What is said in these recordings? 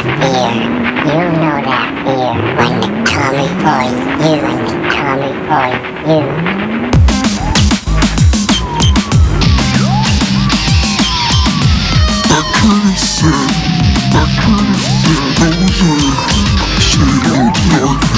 that fear. You know that fear. When they're coming for you. When they're coming for you. I could've said, shade of dark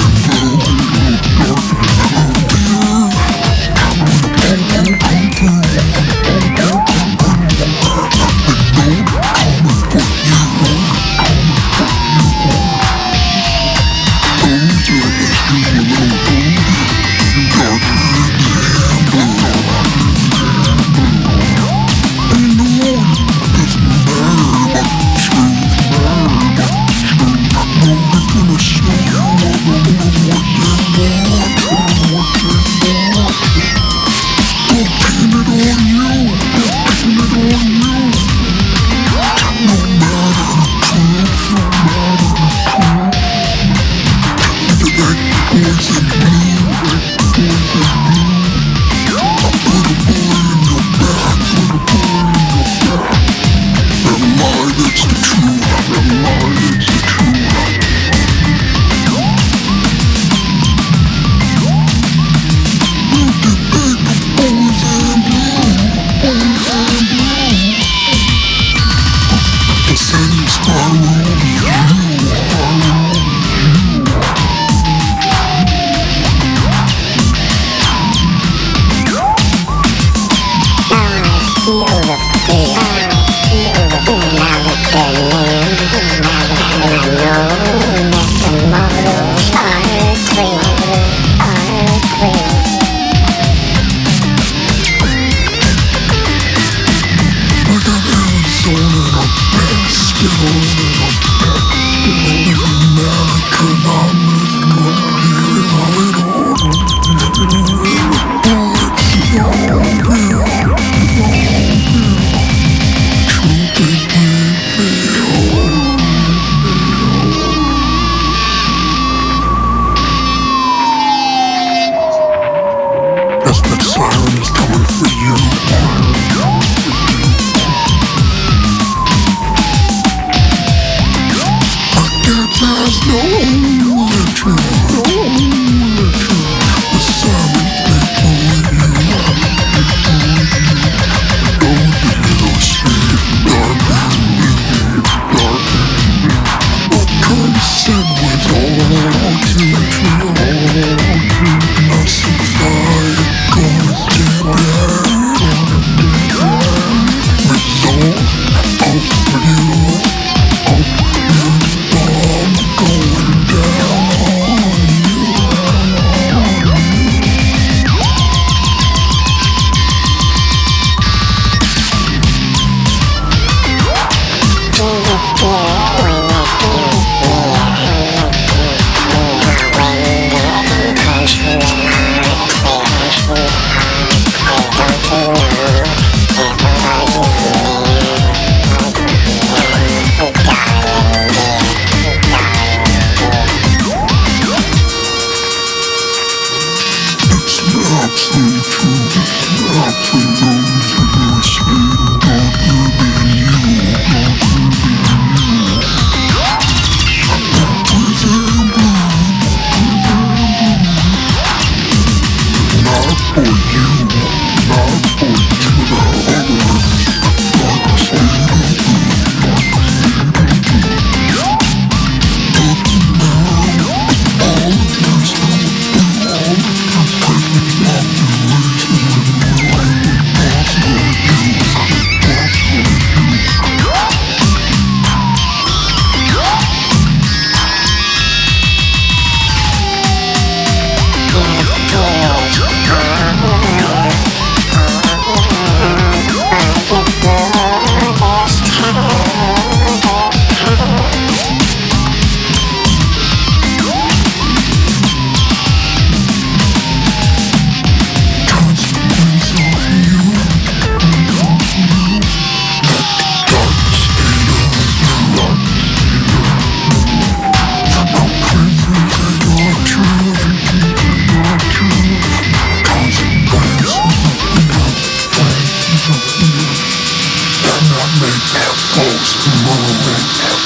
make that false moment.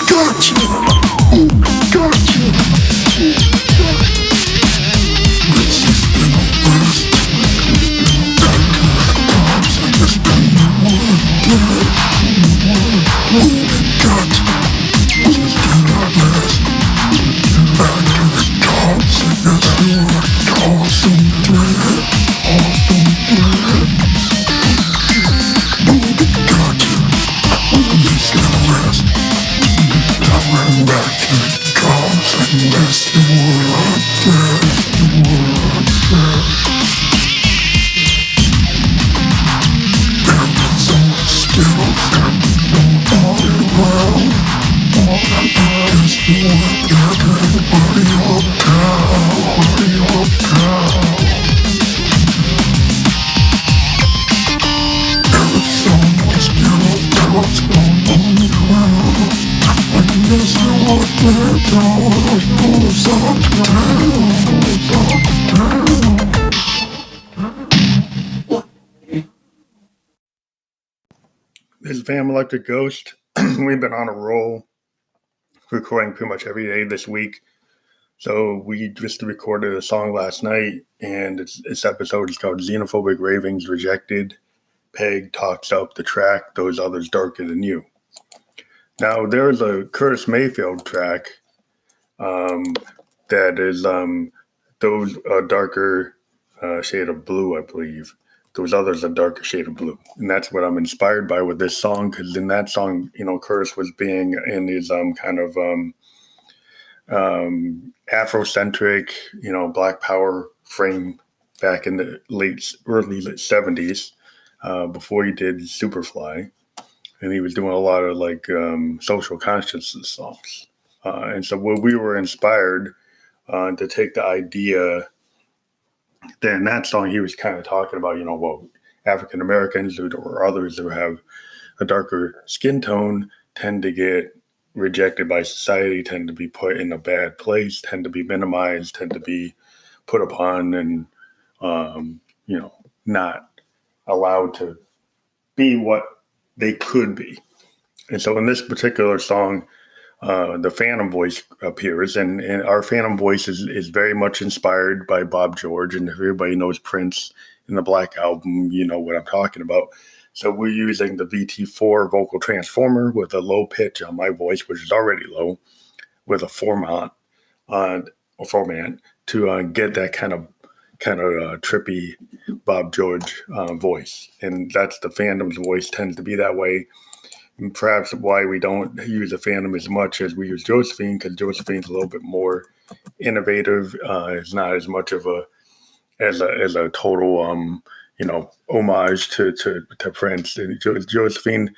Gotcha! Gotcha! This has been a blast. It's been the one dead. Gotcha! This has been a blast. Back to the tops. I guess you are awesome thread. Awesome thread. Gotcha! This is the last. I ran back to the tops. I guess you were dead. You were dead. And it's all still all around. I guess you were dead. Everybody uptown. Everybody uptown. Everything was beautiful. What's going on around? I guess you were dead. All goes uptown. Goes uptown. This is Van Electric Ghost. We've been on a roll, recording pretty much every day this week. So we just recorded a song last night, and this episode is called Xenophobic, Ravings, Rejected, Peg, Talks Up the Track, Those Others Darker Than You. Now, there's a Curtis Mayfield track that is those darker shade of blue, I believe. Those others a darker shade of blue. And that's what I'm inspired by with this song, because in that song, Curtis was being in his kind of Afrocentric, Black Power frame back in the early 70s, before he did Superfly. And he was doing a lot of social consciousness songs. And so we were inspired to take the idea. Then that song, he was kind of talking about, African Americans or others who have a darker skin tone tend to get rejected by society, tend to be put in a bad place, tend to be minimized, tend to be put upon and, not allowed to be what they could be. And so in this particular song, the Phantom voice appears, and our Phantom voice is very much inspired by Bob George, and if everybody knows Prince in the Black Album, you know what I'm talking about. So we're using the VT4 vocal transformer with a low pitch on my voice, which is already low, with a format to get that kind of trippy Bob George voice, and that's the Phantom's voice tends to be that way. And perhaps why we don't use the Phantom as much as we use Josephine, because Josephine's a little bit more innovative. It's not as much of a total homage to Prince. And Josephine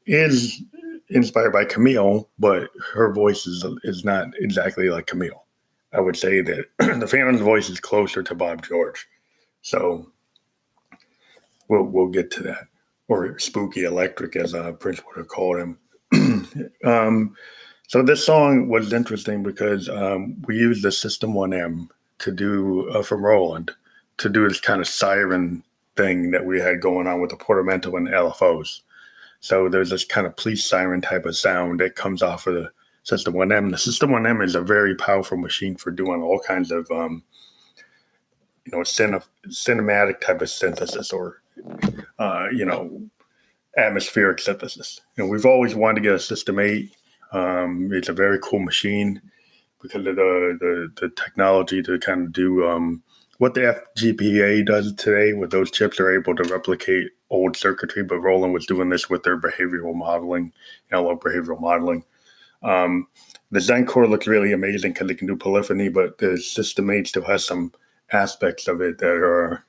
is inspired by Camille, but her voice is not exactly like Camille. I would say that the Phantom's voice is closer to Bob George. So we'll get to that. Or spooky electric, as Prince would have called him. So this song was interesting because we used the System 1M to do, from Roland, to do this kind of siren thing that we had going on with the Portamento and LFOs. So there's this kind of police siren type of sound that comes off of the System 1M. The System 1M is a very powerful machine for doing all kinds of, cinematic type of synthesis or atmospheric synthesis. We've always wanted to get a System 8. It's a very cool machine because of the technology to kind of do what the FGPA does today with those chips are able to replicate old circuitry, but Roland was doing this with their behavioral modeling, analog behavioral modeling. The Zen core looks really amazing because it can do polyphony, but the System 8 still has some aspects of it that are,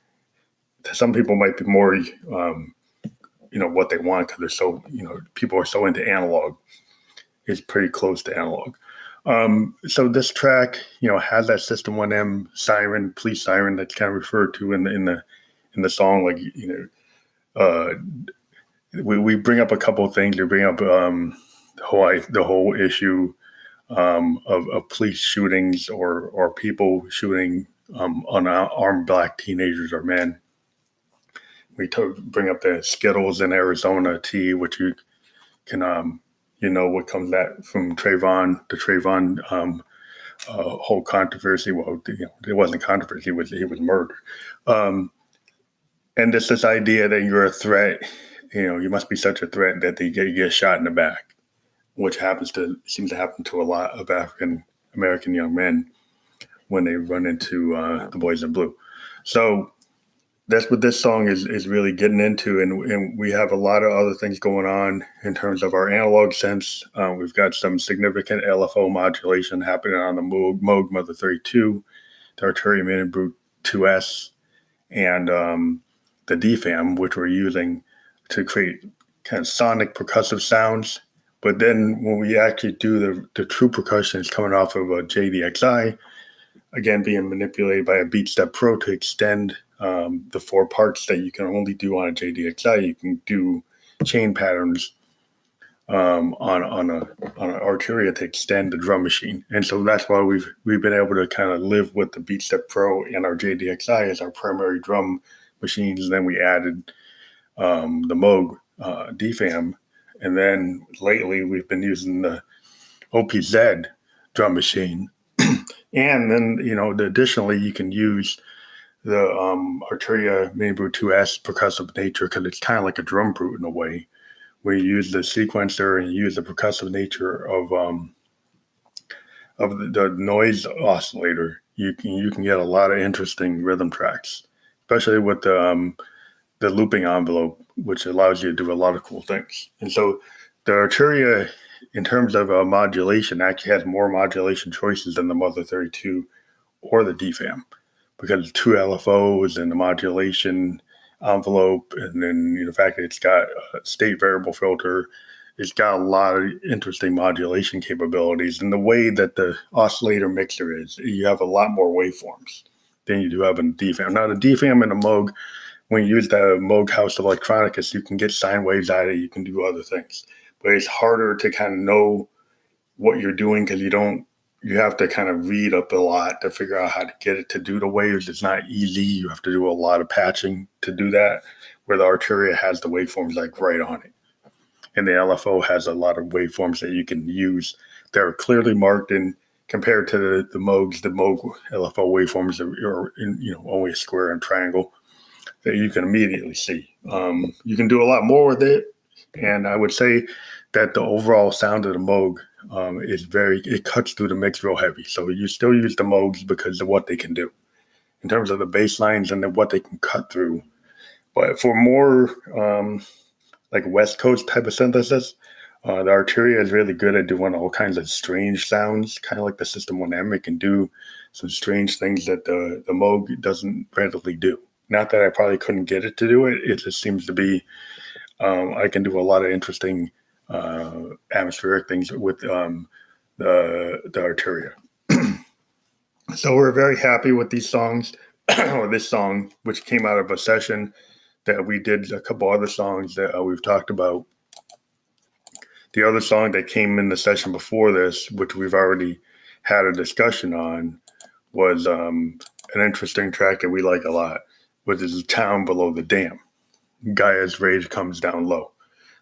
some people might be more, what they want because they're so, people are so into analog. It's pretty close to analog. So this track, has that System 1M siren, police siren that's kind of referred to in the song. Like, we bring up a couple of things. We bring up the whole issue of police shootings or people shooting unarmed Black teenagers or men. We bring up the Skittles in Arizona tea, which you can, what comes that from the Trayvon whole controversy. Well, it wasn't controversy; he was murdered. Um, and it's this idea that you're a threat. You must be such a threat that you get shot in the back, which seems to happen to a lot of African American young men when they run into the boys in blue. So that's what this song is really getting into, and we have a lot of other things going on in terms of our analog sense. We've got some significant LFO modulation happening on the Moog Mother 32, the Arturia Mini Brute 2S, and the DFAM, which we're using to create kind of sonic percussive sounds. But then when we actually do the true percussion, it's coming off of a JDXI, again being manipulated by a BeatStep Pro to extend the 4 parts that you can only do on a JDXI. You can do chain patterns on an Arturia to extend the drum machine, and so that's why we've been able to kind of live with the BeatStep Pro and our JDXI as our primary drum machines. And then we added the Moog DFAM, and then lately we've been using the OPZ drum machine. And then, additionally, you can use the Arturia Mini Brute 2S percussive nature, because it's kind of like a drum brute in a way, where you use the sequencer and you use the percussive nature of the noise oscillator. You can get a lot of interesting rhythm tracks, especially with the looping envelope, which allows you to do a lot of cool things. And so the Arturia, in terms of modulation, actually has more modulation choices than the Mother 32 or the DFAM, because it's 2 LFOs and the modulation envelope, and then the fact that it's got a state variable filter. It's got a lot of interesting modulation capabilities. And the way that the oscillator mixer is, you have a lot more waveforms than you do have in the DFAM. Now, the DFAM and the Moog, when you use the Moog House Electronicus, you can get sine waves out of it. You can do other things. But it's harder to kind of know what you're doing, because you have to kind of read up a lot to figure out how to get it to do the waves. It's not easy. You have to do a lot of patching to do that, where the Arturia has the waveforms like right on it. And the LFO has a lot of waveforms that you can use that are clearly marked, and compared to the Moogs, the Moog LFO waveforms are only a square and triangle that you can immediately see. You can do a lot more with it. And I would say that the overall sound of the Moog it cuts through the mix real heavy. So you still use the Moogs because of what they can do in terms of the bass lines and then what they can cut through. But for more like West Coast type of synthesis, the Arturia is really good at doing all kinds of strange sounds, kind of like the System 1M. It can do some strange things that the Moog doesn't readily do. Not that I probably couldn't get it to do it. It just seems to be I can do a lot of interesting atmospheric things with the Arturia. So we're very happy with these songs, or this song, which came out of a session that we did. A couple other songs that we've talked about. The other song that came in the session before this, which we've already had a discussion on, was an interesting track that we like a lot, which is Town Below the Dam. Gaia's Rage Comes Down Low.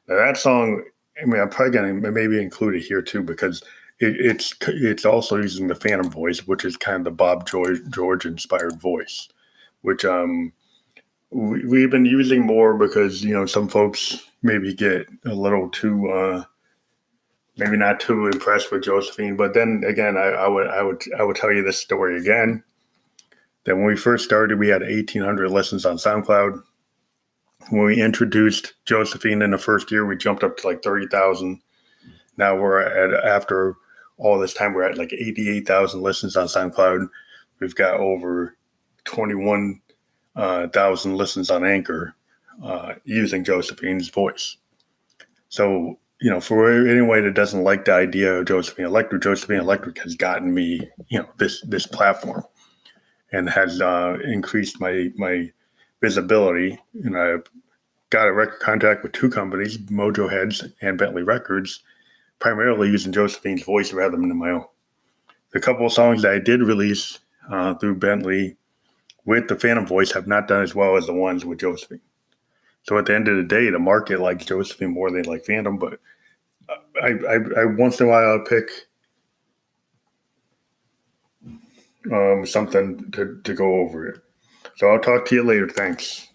Now that song, I'm probably going to maybe include it here too, because it's also using the Phantom voice, which is kind of the Bob George inspired voice, which we've been using more because some folks maybe get a little too maybe not too impressed with Josephine. But then again, I would tell you this story again, that when we first started, we had 1,800 listens on SoundCloud. When we introduced Josephine in the first year, we jumped up to like 30,000. Now after all this time, we're at like 88,000 listens on SoundCloud. We've got over 21,000 listens on Anchor using Josephine's voice. So, for anyone that doesn't like the idea of Josephine Electric has gotten me, this platform, and has increased my visibility. And I've got a record contract with 2 companies, Mojo Heads and Bentley Records, primarily using Josephine's voice rather than my own. The couple of songs that I did release through Bentley with the Phantom voice have not done as well as the ones with Josephine. So at the end of the day, the market likes Josephine more than they like Phantom. But I once in a while I'll pick something to go over it. So I'll talk to you later. Thanks.